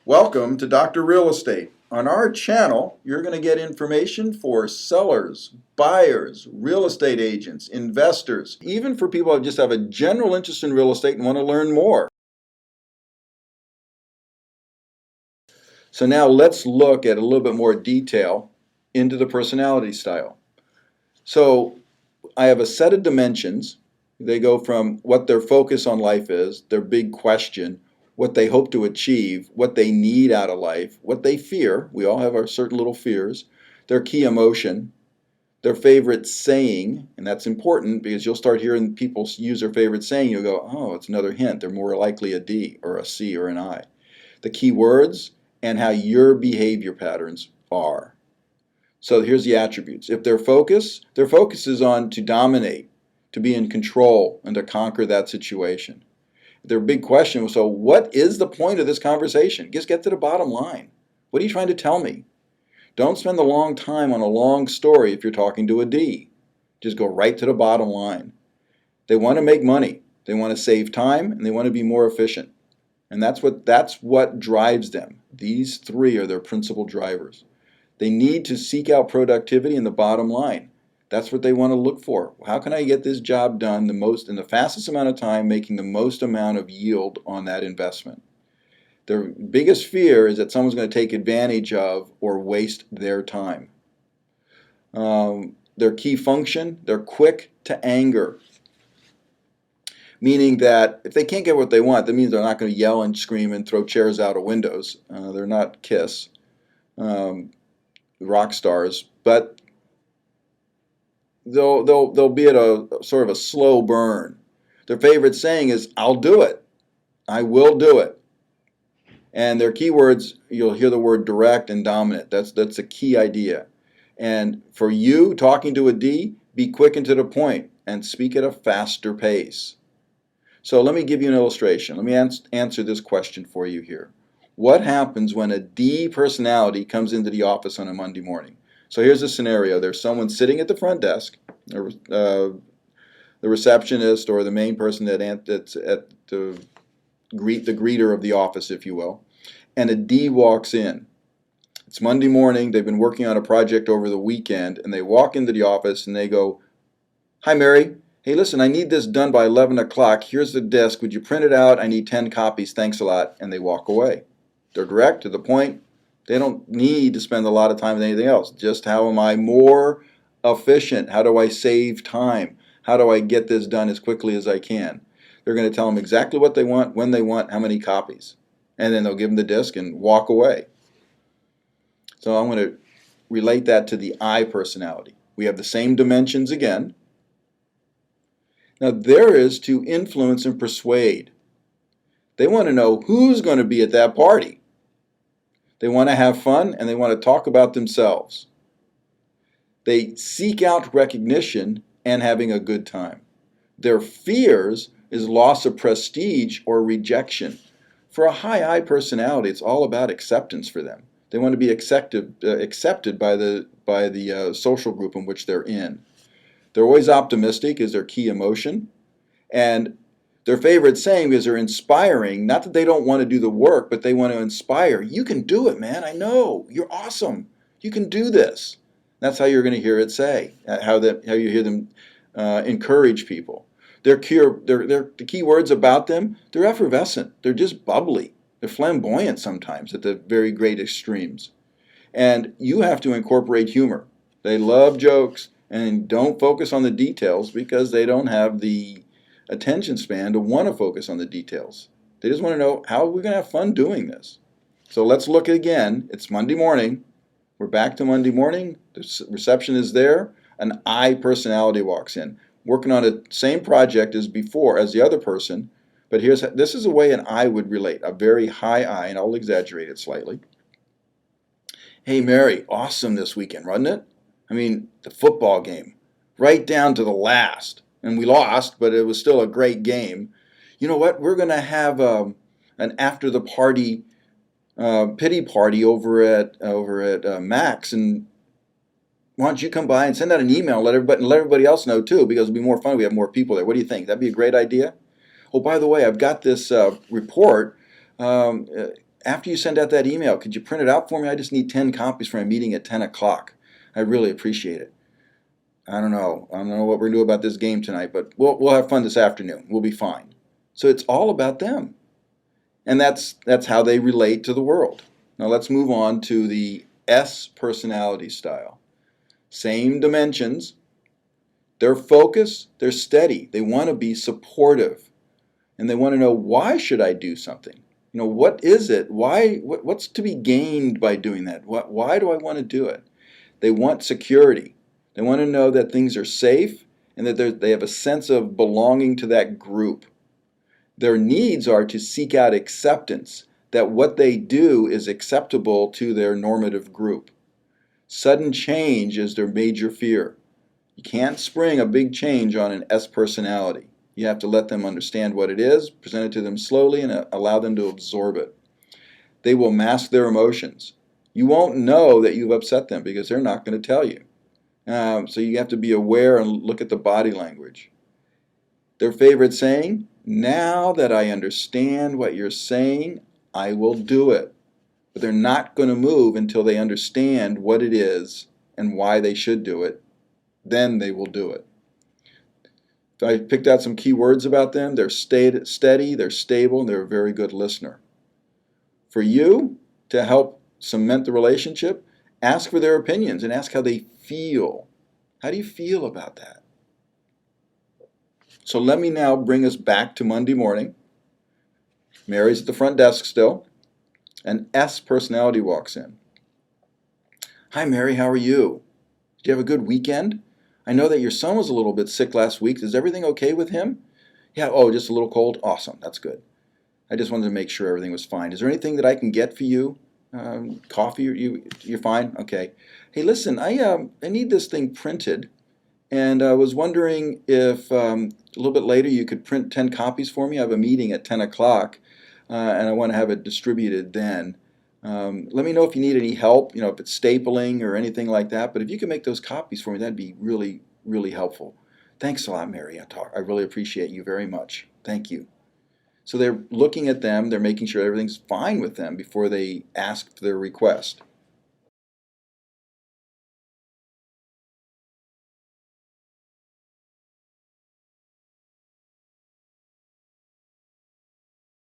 Welcome to Dr. Real Estate. On our channel, you're going to get information for sellers, buyers, real estate agents, investors, even for people who just have a general interest in real estate and want to learn more. So now let's look at a little bit more detail into the personality style. So I have a set of dimensions. They go from what their focus on life is, their big question, what they hope to achieve, what they need out of life, what they fear. We all have our certain little fears, their key emotion, their favorite saying, and that's important because you'll start hearing people use their favorite saying. You'll go, oh, it's another hint. They're more likely a D or a C or an I. The key words and how your behavior patterns are. So here's the attributes. If their focus is on to dominate, to be in control, and to conquer that situation. Their big question was, so what is the point of this conversation? Just get to the bottom line. What are you trying to tell me? Don't spend a long time on a long story if you're talking to a D. Just go right to the bottom line. They want to make money. They want to save time, and they want to be more efficient. And that's what drives them. These three are their principal drivers. They need to seek out productivity in the bottom line. That's what they want to look for. How can I get this job done in the fastest amount of time, making the most amount of yield on that investment? Their biggest fear is that someone's going to take advantage of or waste their time. Their key function, they're quick to anger. Meaning that if they can't get what they want, that means they're not going to yell and scream and throw chairs out of windows. They're not Kiss, rock stars, but they'll be at a sort of a slow burn. Their favorite saying is, I'll do it. I will do it. And their keywords, you'll hear the word direct and dominant. That's a key idea. And for you, talking to a D, be quick and to the point and speak at a faster pace. So let me give you an illustration. Let me answer this question for you here. What happens when a D personality comes into the office on a Monday morning? So here's a scenario. There's someone sitting at the front desk, the receptionist or the main person that's at the greeter of the office, if you will, and a D walks in. It's Monday morning. They've been working on a project over the weekend, and they walk into the office and they go, "Hi, Mary. Hey, listen, I need this done by 11 o'clock. Here's the disc. Would you print it out? I need 10 copies. Thanks a lot." And they walk away. They're direct, to the point. They don't need to spend a lot of time with anything else. Just how am I more efficient? How do I save time? How do I get this done as quickly as I can? They're going to tell them exactly what they want, when they want, how many copies. And then they'll give them the disc and walk away. So I'm going to relate that to the I personality. We have the same dimensions again. Now there is to influence and persuade. They want to know who's going to be at that party. They want to have fun, and they want to talk about themselves. They seek out recognition and having a good time. Their fears is loss of prestige or rejection. For a high I personality, it's all about acceptance for them. They want to be accepted by the social group in which they're in. They're always optimistic is their key emotion. And their favorite saying is they're inspiring, not that they don't want to do the work, but they want to inspire. You can do it, man. I know. You're awesome. You can do this. That's how you're going to hear it say, how you hear them encourage people. The key words about them, they're effervescent. They're just bubbly. They're flamboyant sometimes at the very great extremes. And you have to incorporate humor. They love jokes, and don't focus on the details because they don't have the attention span to want to focus on the details. They just want to know, how are we going to have fun doing this? So let's look again. It's Monday morning. We're back to Monday morning. The reception is there. An I personality walks in, working on the same project as before as the other person. But this is a way an I would relate, a very high I, and I'll exaggerate it slightly. Hey, Mary, awesome this weekend, wasn't it? I mean, the football game, right down to the last. And we lost, but it was still a great game. You know what? We're going to have an after the party pity party over at Max, and why don't you come by and send out an email, let everybody else know too, because it'll be more fun. We have more people there. What do you think? That'd be a great idea. Oh, by the way, I've got this report. after you send out that email, could you print it out for me? I just need 10 copies for my meeting at 10 o'clock. I really appreciate it. I don't know what we're going to do about this game tonight, but we'll have fun this afternoon. We'll be fine. So it's all about them. And that's how they relate to the world. Now let's move on to the S personality style. Same dimensions. They're focused, they're steady. They want to be supportive. And they want to know, why should I do something? What is it? What's to be gained by doing that? Why do I want to do it? They want security. They want to know that things are safe and that they have a sense of belonging to that group. Their needs are to seek out acceptance, that what they do is acceptable to their normative group. Sudden change is their major fear. You can't spring a big change on an S personality. You have to let them understand what it is, present it to them slowly, and allow them to absorb it. They will mask their emotions. You won't know that you've upset them because they're not going to tell you. So you have to be aware and look at the body language. Their favorite saying, now that I understand what you're saying, I will do it. But they're not going to move until they understand what it is and why they should do it. Then they will do it. I picked out some key words about them. They're steady, they're stable, and they're a very good listener. For you to help cement the relationship, ask for their opinions and ask how they feel. How do you feel about that? So let me now bring us back to Monday morning. Mary's at the front desk still. An S personality walks in. Hi, Mary, how are you? Did you have a good weekend? I know that your son was a little bit sick last week. Is everything okay with him? Yeah, just a little cold? Awesome, that's good. I just wanted to make sure everything was fine. Is there anything that I can get for you? Coffee? You're fine? Okay. Hey, listen, I need this thing printed, and I was wondering if a little bit later you could print 10 copies for me. I have a meeting at 10 o'clock, and I want to have it distributed then. Let me know if you need any help, if it's stapling or anything like that. But if you can make those copies for me, that'd be really, really helpful. Thanks a lot, Mary. I really appreciate you very much. Thank you. So they're looking at them. They're making sure everything's fine with them before they ask for their request.